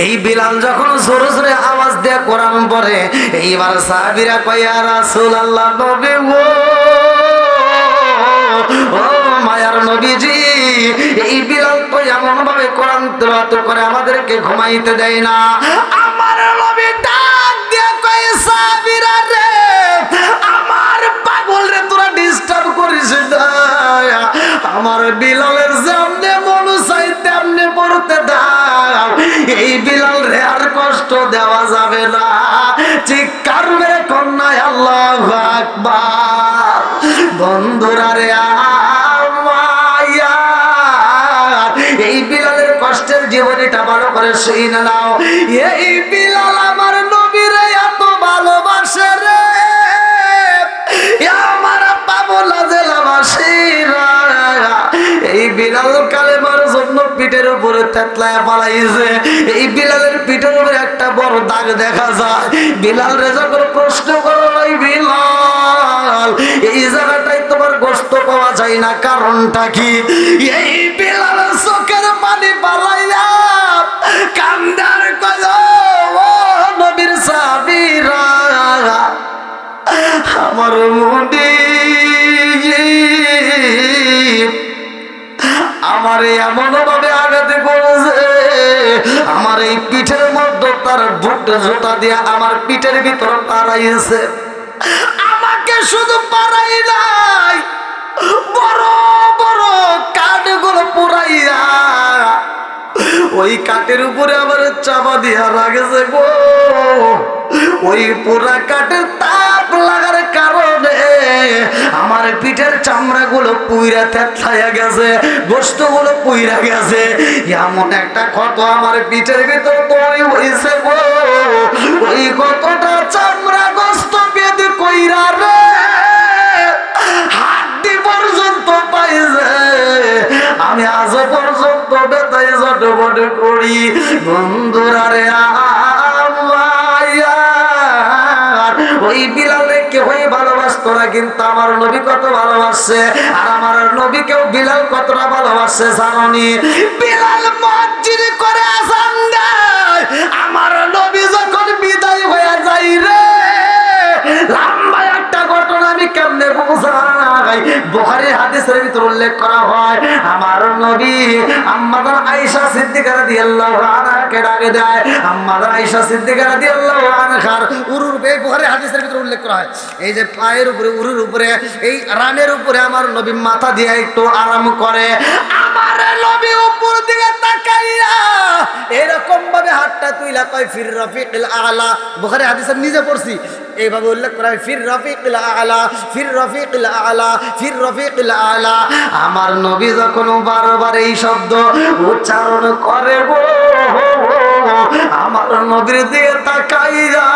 এই বিলাল যখন জোরে জোরে আওয়াজ দিয়ে কোরআন পড়ে, এইবার সাহাবীরা কয় ইয়া রাসূলুল্লাহ, নবী ও মায়ার নবীজি, এই বিলাল তো এমন ভাবে কোরআন তেলাওয়াত করে আমাদেরকে ঘুমাইতে দেয় না। আমার নবী ডাক দিয়ে কয় বিলালের যেমনে মন চাই তেমনে পড়তে দাও, এই বিলাল রে আর কষ্ট দেওয়া যাবে না। চিৎকার মেরে কন্যায় আল্লাহু আকবার। বন্ধুরা রে এই বিলালের কষ্টের জীবনীটা ভালো করে শুনে নাও। এই বিলাল আমার নবীরে এত ভালোবাসে রে, আমার পাবলা জেলাবাসীরা। এই বিলাল কালেমার জন্য পিঠের উপরে তেতলায় পালাইছে। এই বিলালের পিঠের উপরে একটা বড় দাগ দেখা যায়। বিলাল রে যখন প্রশ্ন করো, ওই বিলাল এই জায়গাটাই তোমার গোশত পাওয়া যায় না, কারণটা কি? এই বিলাল চোখের পানি পালাইয়া কান্দার কয়, ও নবীর সাহাবীরা, আমার মুডি আমার এমন ভাবে আঘাতে করেছে, আমার এই পিঠের মধ্যে তার বুট জোতা দিয়ে আমার পিঠের ভিতর পাড়াইছে। আমাকে শুধু পাড়াই নাই, বড় বড় কাঠগুলো পুরাইয়া ওই কাঠের উপরে আবার চাপা দিয়া রাখেছে গো। ওই পুরা কাঠের তাপ লাগার কারণে আমার পিঠের চামড়া গুলো পুইরা তেতলাইয়া গেছে, গোস্ত গুলো পুইরা গেছে। এমন একটা ক্ষত আমার পিঠের ভিতর তৈরি হয়েছে গো, ওই কতটা চামড়া গোস্ত বেঁধে কইরা রে হাড্ডি পর্যন্ত পাইছে। আমি আজ পর্যন্ত বেতাই জটবট করি। বন্ধুরা রে ওই বিলালে কেউই ভালোবাসতো না, কিন্তু আমার নবী কত ভালোবাসছে। আর আমার নবীকেও বিলাল কতটা ভালোবাসছে জানি? বিলাল মসজিদে করে আযান দেয়, আমার নবী যখন বিদায় হয়ে যায় রে, লম্বা একটা ঘটনা আমি কেমনে বুঝাই। বুখারী হাদিসের ভিতর উল্লেখ করা হয়, আমার নবী আম্মা আয়েশা সিদ্দিকা রাদিয়াল্লাহু আনহাকে ডাকে দেয়। আম্মা আয়েশা সিদ্দিকা রাদিয়াল্লাহু আনহার উরুর বে বুখারী হাদিসের ভিতর উল্লেখ করা হয়, এই যে পায়ের উপরে উরুর উপরে এই রানের উপরে আমার নবী মাথা দিয়ে একটু আরাম করে। আমার নবী উপর দিকে তাকাইয়া এরকম ভাবে হাতটা তুইলা কয়, ফির রফিকুল আলা। বুখারী হাদিসের নিজে পড়ছি, এইভাবে উল্লেখ করা হয়, ফির রফিকুল আলা, ফির রফিকুল আলা, ফির রফিকুল আলা। আমার নবী যখন বারবার এই শব্দ উচ্চারণ করে গো, আমার নবীর দিকে তাকাইয়া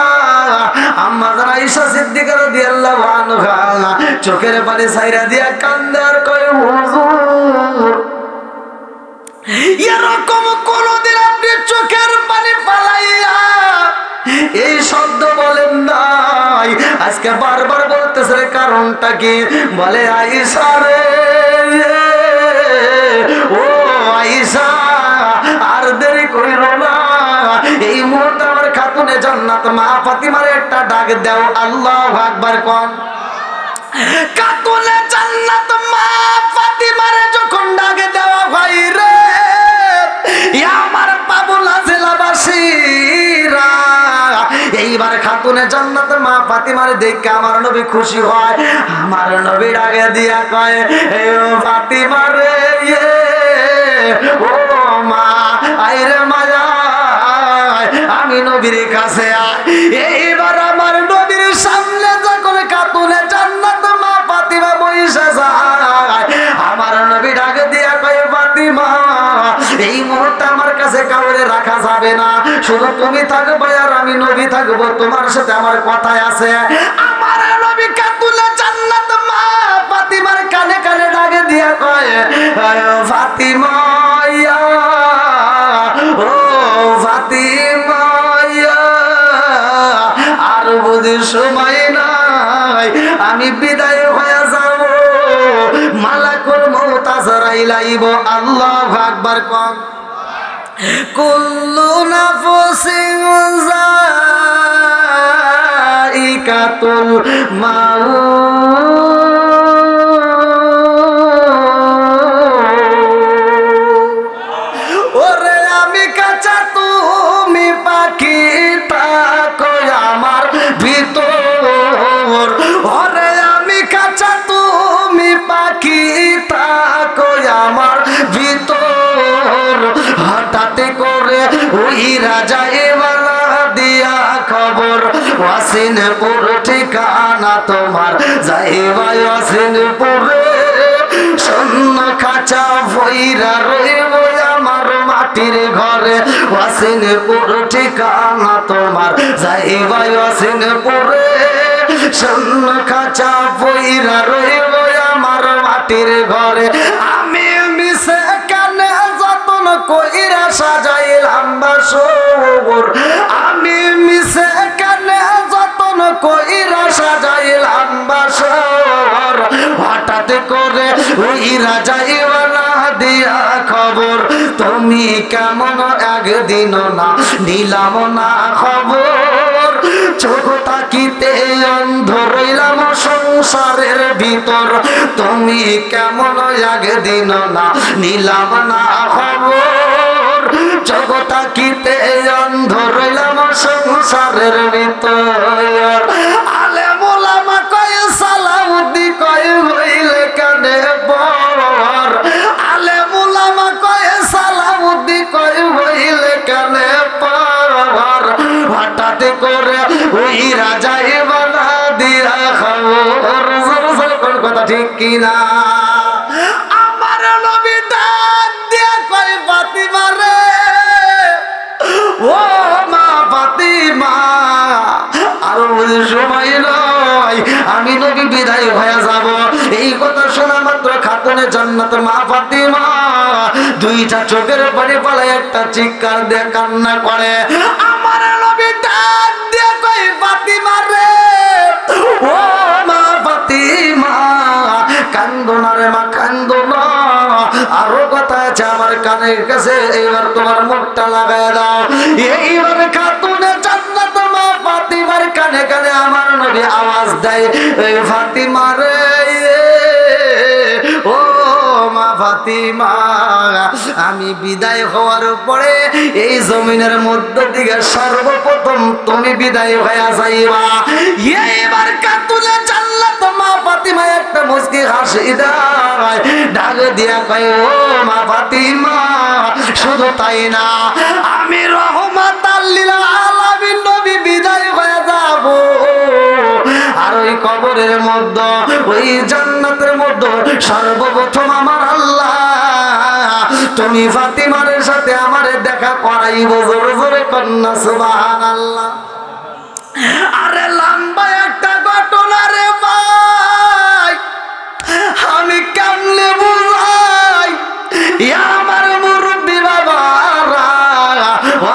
আম্মা আয়েশা সিদ্দিকা রাদিয়াল্লাহু আনহা চোখের পানি ছাইরা দিয়া কান্দার কয়, হুজুর এরকম কোনদিন আপনি চোখের পানি ফালাইয়া এই শব্দ বলেন নাই, আজকে বারবার বলতেছে, কারণটা কি? বলে, আয়েশা রে, ও আয়েশা আর দেরি কইরো না, এই মুহূর্তে আমার খাতুনে জান্নাত মা ফাতিমার একটা ডাক দাও। আল্লাহু আকবার কোন। খাতুনে জান্নাত মা ফাতিমারে যখন ডাক দেওয়া ভাই রে, আমার পাবনা জেলাবাসীরা, এইবার খাতুনে জান্নাত মা ফাতিমারে দেখে আমার নবী খুশি হয়। আমার নবী ডাকে দিয়া কয়, ও ফাতিমা রে, ও মা আইরে মায়া, আমি নবীর কাছে আয়। এইবার আমার নবীর সামনে যখন খাতুনে জান্নাত মা ফাতিমা বইসা যায়, আমার নবী ডাকে দিয়া কয়, ফাতিমা এই মুহূর্তে আমার কাছে কাউরে রাখা যাবে না, শুধু তুমি থাকবে আর আমি নবী থাকবো, তোমার সাথে আমার কথাই আছে। আমার নবী খাতুনে জান্নাত মা ফাতিমার কানে কানে ডাকে দিয়া কয়, ফাতিমা, ও ফাতিমা, আর বুঝি সময় নাই, আমি বিদায় হয়ে যাব, মালাকুল মউত আজরাইল আইব। আল্লাহু আকবার কোন। কুল্লু নাফসিন যায়িকাতুল মাউত, ওরে আমি কাঁচা তুমি পাখি, থাকো আমার ভিতর, ওরে আমি কাঁচা তুমি পাখি, থাকো ওই রাজা এবালা দিয়া খবর ওয়াসিনপুর ঠিকানা তোমার যাইবা ওয়াসিনপুরে শূন্য খাঁচা ভৈরা রইব আমার মাটির ঘরে ওয়াসিনপুর ঠিকানা তোমার যাইবা ওয়াসিনপুরে শূন্য খাঁচা ভৈরা রইব আমার মাটির ঘরে আমি মিশে কানে যতন কইরা সাজাইলাম বাসর আমি মিশে কানে যতন কইরা সাজাইলাম বাসর হঠাৎ করে ওই রাজা ইওয়ালা দিয়া খবর তুমি কেমন একদিন না নিলাম না খবর চোখ তাকিতে অন্ধ রইলাম সংসারের ভিতর তুমি কেমন একদিন না নিলাম না খবর চোখ তাকিতে অন্ধ রইলাম সংসারের ভিতর আলে মোলামা কয় সালাউদ্দি কয় হইলে কানে পর আলে মোলামা কয় সালাউদ্দি কয় হইলে কানে পর হঠাৎ করে ওই রাজা এবালা দিয়া খবর কোন কথা ঠিক কিনা আমার নবী ডাক দিয়া কয় ফাতিমা রে ও মা ফাতিমা আর সময় নয় আমি নবী বিদায় হয়ে যাব এই কথা শোনা মাত্র খাতুনে জান্নাত মা ফাতিমা দুইটা চোখের পানি পালায় একটা চিৎকার দিয়ে কান্না করে আমার নবী ডাক দিয়ে কই ফাতিমা রে ও মা ফাতিমা কান্দো না রে মা কান্দো না আরো কথা আছে আমার কানের কাছে এইবার তোমার মুখটা লাগায় দাও এইবার খাতুনে জান্নাত মা ফাতিমার কানে কানে আমার নবী আওয়াজ দেয় এই ফাতিমা রে ও মা ফাতিমা আমি বিদায় হওয়ার পরে এই জমিনের মধ্য থেকে সর্বপ্রথম তুমি বিদায় হয়ে যাইবা এইবার কাতুলে জান্নাত মা ফাতিমা একটা মুস্কি হাসি দেয় ডাক দিয়া কয় ও মা ফাতিমা শুধু তাই না আমি রহমাতাল লিল আলামিন নবী বিদায় হয়ে যাব আর ওই কবরের মধ্যে ওই জান্নাতের মধ্যে সর্বপ্রথম আমার আল্লাহ তুমি ফাতিমার সাথে আমারে দেখা করাইব জোরে জোরে কন্যা সুবহানাল্লাহ আরে লম্বা একটা ঘটনা রে ভাই আমি কেমনে বুঝাই আমার মুরব্বী বাবারা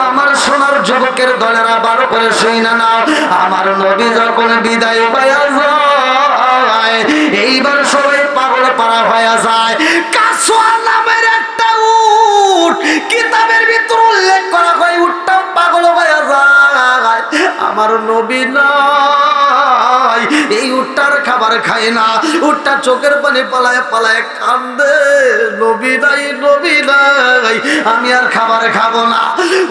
আমার সোনার যুবকের দলেরা ভালো করে শুই না নাও আমার নবী যখন বিদায় হয়ে যায় এইবার সবাই পাগল পারা হয়ে যায় কাসওয়া নামের একটা উট কিতাবের ভিতর উল্লেখ করা হয় উটটা পাগল হয়ে যায় আমার নবী নাই এই উটটার খাবার খায় না উটটা চোখের পানি পালায় পালায় কান্দে নবী নাই নবী নাই আমি আর খাবার খাবো না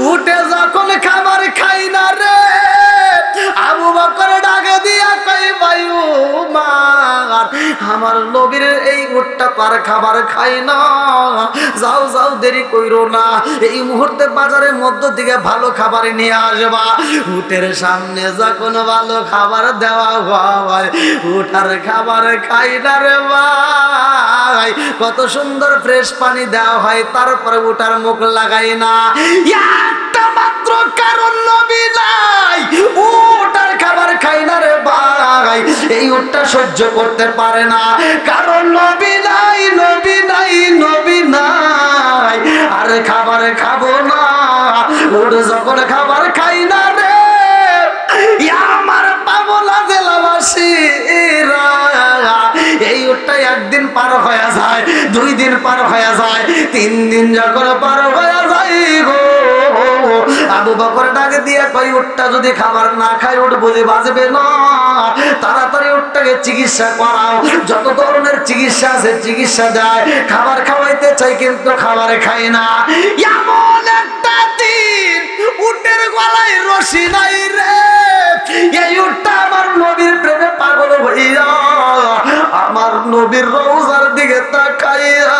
উঠে যখন খাবার খাই না রে আবু বকর ডাকে দিয়া কই বায়ু মার আমার নবীর এই উটটা তার খাবার খাই না যাও যাও দেরি কইরো না এই মুহূর্তে বাজারের মধ্য থেকে ভালো খাবার নিয়ে আসবা উটের সামনে যখন ভালো খাবার দেওয়া হয় উঠার খাবার খাই না রে ভাই কত সুন্দর ফ্রেশ পানি দেওয়া হয় তারপরে উঠার মুখ লাগাই না একটা মাত্র কারণ নবী নাই উঠার খাবার খাই না রে ভাই এই উটটা সহ্য করতে পারে না কারণ নবী নাই নবী নাই নবী নাই আর খাবার খাবো না উঠ যখন খাবার খাই না রে আমার পাবনা জেলাবাসীরা এই উটটা একদিন পার হয়ে যায় 2 দিন পার হয়ে যায় 3 দিন যখন পার হয়ে যায় গো আবু বকর ডাকে দিয়ে কই উটটা যদি খাবার না খায় উট বুঝে বাঁচবে না তাড়াতাড়ি উটটাকে চিকিৎসা করাও যত ধরনের চিকিৎসা আছে চিকিৎসা দেয় খাবার খাওয়াইতে চাই কিন্তু খাবার খায় না এমন একটা দিন উটের গলায় রশি নাই রে এই উটটা আমার নবীর প্রেমে পাগল হইয়া আমার নবীর রওজার দিকে তাকাইয়া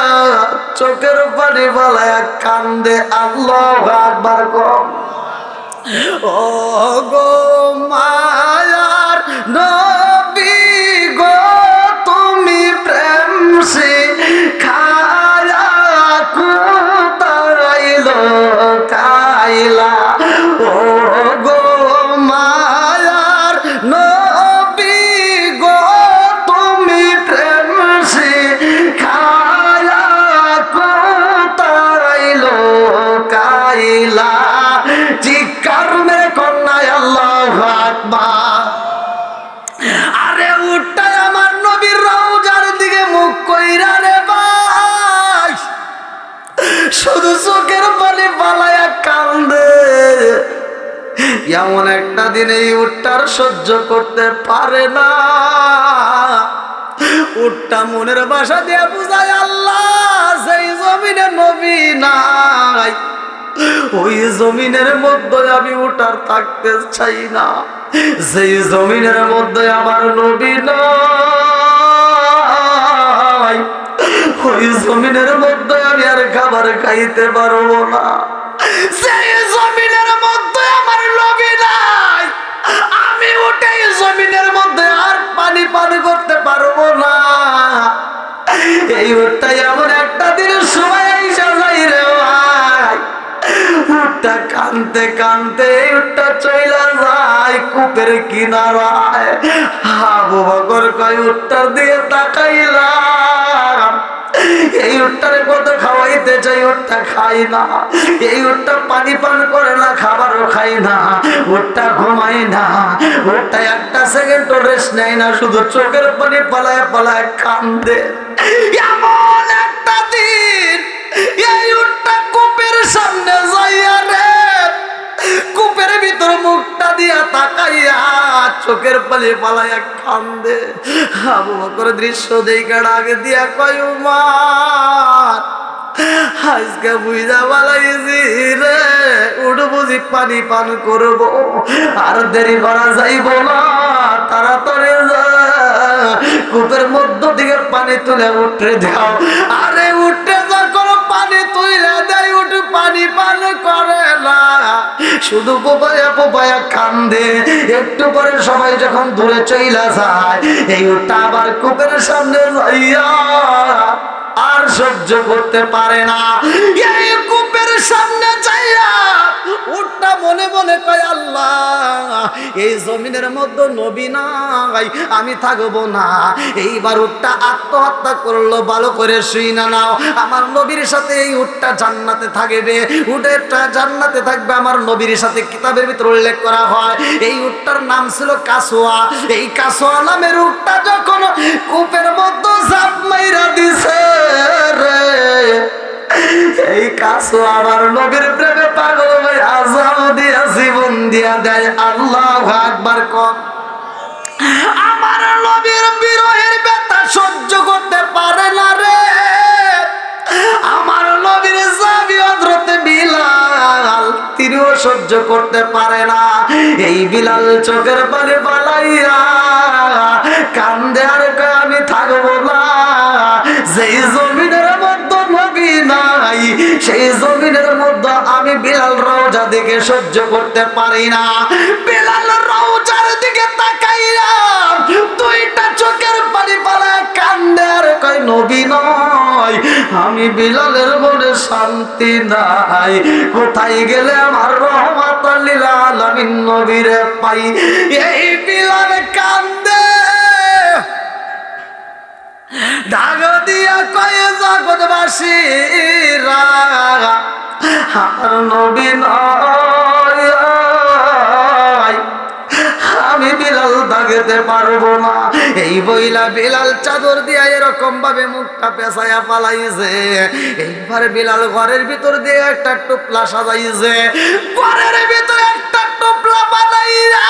চোখের পানি ফেলায়া কান্দে। আল্লাহু আকবার কম। ও গো মায়ার নবী গো, তুমি প্রেম শিখায়া কোথায় লুকাইলা। ও গো মায়ার নবী গো, তুমি প্রেম শিখায়া কোথায় লুকাইলা। চিৎকার মেরে কন্যায় আল্লাহু আকবার। আরে উঠটাই আমার নবীর রওজার দিকে মুখ কইরা রে ভাই, শুধু চোখের পানি পালায়া কান্দে। এমন একটা দিন এই উটটার সহ্য করতে পারে না। উটটা মনের ভাষা দিয়ে বুঝায়, আল্লাহ সেই জমিনে নবী নাই, ওই জমিনের মধ্যে আমি উঠার থাকতে চাই না। সেই জমিনের মধ্যে আমার নবী নাই, ওই জমিনের মধ্যে আমি আর খাবার খাইতে পারবো না। সেই জমিনের মধ্যে আমার নবী নাই, আমি উঠে জমিনের মধ্যে আর পানি পান করতে পারবো না। এই উঠটাই এমন একটা দিনের সময় আইসা যাই রে ভাই। উঠটা কানতে কানতে উঠটা চইলা যায় কূপের কিনারায়। আবু বকর কয় উঠটার দিকে তাকাইলাম, এই উটটারে কত খাওয়াইতে চাই, উটটা খাই না। এই উটটা পানি পান করে না, খাবারও খাই না, উটটা ঘুমাই না, উটটা একটা সেকেন্ড রেস্ট নেয় না, শুধু চোখের পানি পালায় পালায় কান্দে। এমন একটা দিন এই উটটা কূপের সামনে যাইয়া রে, কূপের ভিতর মুখটা দিয়া তাকাইয়া চোখের পানি পালাইয়া কান্দে। আবু বকর দৃশ্য দেখে আগে দিয়া কয়, উমার আজকে বুঝা বালাইছি রে, উঠ বুঝি পানি পান করবো, আর দেরি করা যাইব না, তাড়াতাড়ি যা কূপের মধ্য থেকে পানি তুলে উঠে দাও। আরে উঠে যখন পানি তুলে দেয়, উঠ পানি পান করে না, শুধু পোপায়া পোপায়া কান্দে। একটু পরে সবাই যখন দূরে চইলা যায়, এই উঠটা আবার কূপের সামনে যাইয়া আর সহ্য করতে পারে না। এই কূপের সামনে যাইয়া উঠটা মনে মনে কয়, আল্লাহ এই জমিনের মধ্যে নবী নাই, আমি থাকবো না। এইবার উঠটা আত্মহত্যা করলো, ভালো করে শুই না নাও। আমার নবীর সাথে এই উঠটা জান্নাতে থাকবে, উঠটা জান্নাতে থাকবে আমার নবীর সাথে। কিতাবের ভিতরে উল্লেখ করা হয় এই উঠটার নাম ছিল কাসোয়া। এই কাসোয়া নামের উঠটা যখন কূপের মধ্যে ঝাঁপ মাইরা দিছে রে, এই কাসোয়া আমার নবীর প্রেমে পাগল হয়ে আযাব দিয়া জীবন দিয়া দেয়। আল্লাহু আকবার কম। আমার নবীর বিরহের ব্যথা সহ্য করতে পারে না রে। আমার নবীর সাহাবী হযরত বিলাল, তিনিও সহ্য করতে পারে না। এই বিলাল চোখের পানি ফালাইয়া কান্দে আর কয়, আমি থাকবো না। যেই জমিনের মধ্যে নবী নাই, সেই জমিনের মধ্যে আমি বিলাল রওজা দিকে সহ্য করতে পারি না। বিলাল রওজার দিকে তাকাইয়া দুইটা চোখের পানি পালায় কান্দে আর কয়, নবী নয়, আমি বিলালের মনে শান্তি নাই। কোথায় গেলে আমার রহমাতুল লিল আলামিন নবীরে পাই। এই বিলাল কান্দে, ডাক দিয়া কয়, জগৎবাসীরা আমার নবী নয়, আমি বিলাল থাকতে পারবো না। এই বইলা বিলাল চাদর দিয়া এরকম ভাবে মুখটা পেঁচাইয়া পালাইছে। এইবার বিলাল ঘরের ভিতর দিয়ে একটা টোপলা সাজাইছে, ঘরের ভিতরে একটা টোপলা বানাইয়া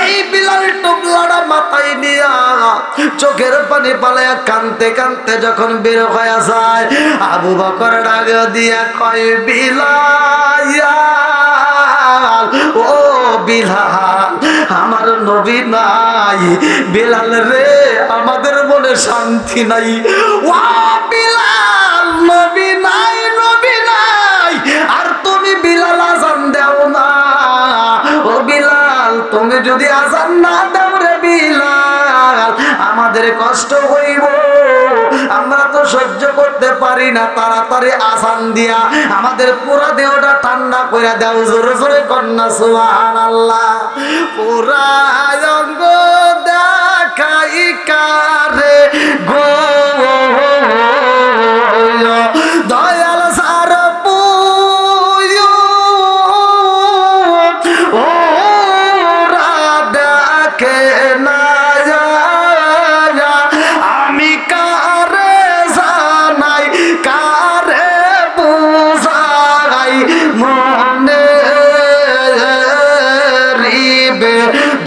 এই বিলাল টোপলাটা মাথায় নিয়া চোখের পানি পালাইয়া কানতে কানতে যখন বের হয়ে যায়, আবু বকর ডাক দিয়া কয়, বিলাল, ও বিলাল, আমার নবী নাই। বিলাল রে, আমাদের মনে শান্তি নাই। ও বিলাল, নবী নাই, নবী নাই, আর তুমি বিলাল আজান দাও না। ও বিলাল, তুমি যদি আজান না দাও রে বিলাল, আমাদের কষ্ট হইব, আমরা তো সহ্য করতে পারি না। তাড়াতাড়ি আজান দিয়া আমাদের পুরা দেহটা ঠান্ডা করে দাও। জোরে জোরে কন্যা সুবহানাল্লাহ। পুরা অঙ্গ দেখাই কারে গো দয়াল সার পুয়ো ও রাধাকে না আমি কারে জানাই, কারে বুঝাই মনে রিবে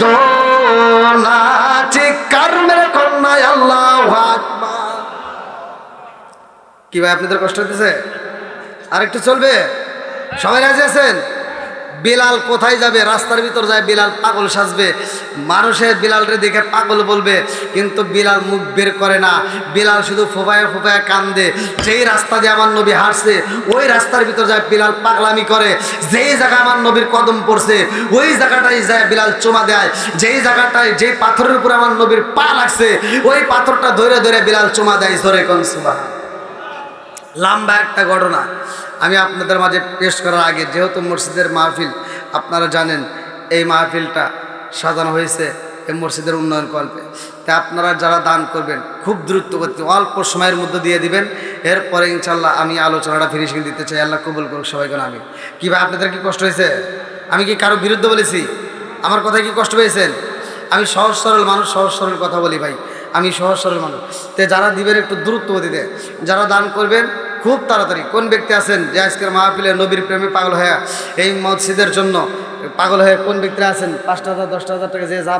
দোলা। চিৎকার মেরে কন্যায় আল্লাহু আকবার। কি ভাই আপনাদের কষ্ট হতেছে? আরেকটু চলবে? সবাই রাজি আছেন? বিলাল কোথায় যাবে? রাস্তার ভিতর যায়, বিলাল পাগল সাজবে, মানুষের বিলালরে দেখে পাগল বলবে, কিন্তু বিলাল মুখ বের করে না। বিলাল শুধু ফোপায় ফোপায় কান্দে। যেই রাস্তা দিয়ে আমার নবী হাঁটছে ওই রাস্তার ভিতর যায় বিলাল পাগলামি করে। যেই জায়গায় আমার নবীর কদম পড়ছে ওই জায়গাটাই যায় বিলাল চুমা দেয়। যেই জায়গাটায়, যেই পাথরের উপর আমার নবীর পা লাগছে ওই পাথরটা ধরে ধরে বিলাল চুমা দেয়। জোরে কোন সুবহানাল্লাহ। লম্বা একটা ঘটনা আমি আপনাদের মাঝে পেশ করার আগে, যেহেতু মসজিদের মাহফিল আপনারা জানেন, এই মাহফিলটা সাজানো হয়েছে এই মসজিদের উন্নয়ন কল্পে। তাই আপনারা যারা দান করবেন খুব দ্রুত গতিতে অল্প সময়ের মধ্যে দিয়ে দিবেন। এরপরে ইনশাল্লাহ আমি আলোচনাটা ফিনিশিং দিতে চাই। আল্লাহ কবুল করুক সবাইকে। আমি কি ভাই আপনাদের কি কষ্ট হয়েছে? আমি কি কারো বিরুদ্ধে বলেছি? আমার কথায় কি কষ্ট পেয়েছেন? আমি সহজ সরল মানুষ, সহজ সরল কথা বলি ভাই, আমি সহজ সরল মানুষ। তো যারা দিবেন একটু দ্রুত গতিতে, যারা দান করবেন খুব তাড়াতাড়ি। কোন ব্যক্তি আছেন যে আজকের মাহফিলে নবীর প্রেমে পাগল হয়ে এই মসজিদের জন্য পাগল হয়ে কোন ব্যক্তিরা আছেন? 5,000 10,000 টাকা যে যা